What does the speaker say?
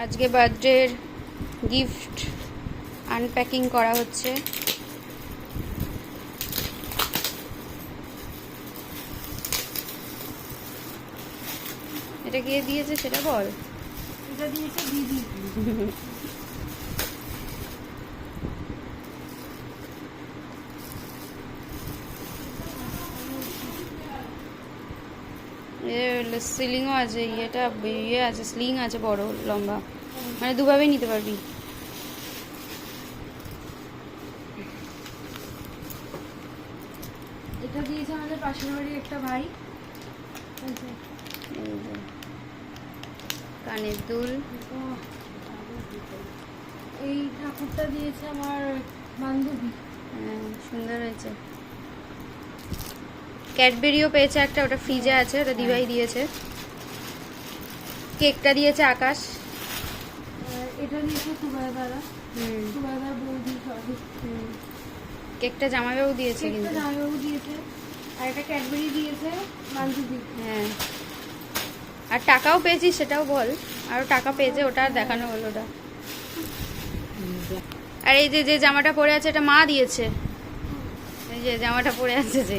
আজকে বার্থডের gift unpacking করা হচ্ছে। এটা কে দিয়েছে সেটা বল। এটা দিয়েছে দিদি। সিলিংও আছে, ইয়েটা ইয়ে আছে, স্লিং আছে বড় লম্বা, মানে দুভাবেই নিতে পারবি। এটা দিয়েছে আমাদের পাশের বাড়ির একটা ভাই। এই যে কানের দুল। এই ঠাকুরটা দিয়েছে আমার বান্ধবী। হ্যাঁ, সুন্দর হয়েছে। ক্যাডবেরিও পেয়েছে একটা, ওটা ফ্রিজে আছে, ওটা দিভাই দিয়েছে। কেকটা দিয়েছে আকাশ। এটা দিয়েছে সুবাইদারা, সুবাইদার বৌদি। সরি, কেকটা জামাইবাবু দিয়েছে, কেকটা কিন্তু জামাইবাবু দিয়েছে। আর একটা ক্যাডবেরি দিয়েছে বান্ধবী। হ্যাঁ, আর টাকাও পেয়েছি সেটাও বল। আরও টাকা পেয়েছে, ওটা আর দেখানো হলো ওটা। আর এই যে যে জামাটা পরে আছে এটা মা দিয়েছে। এই যে জামাটা পরে আছে যে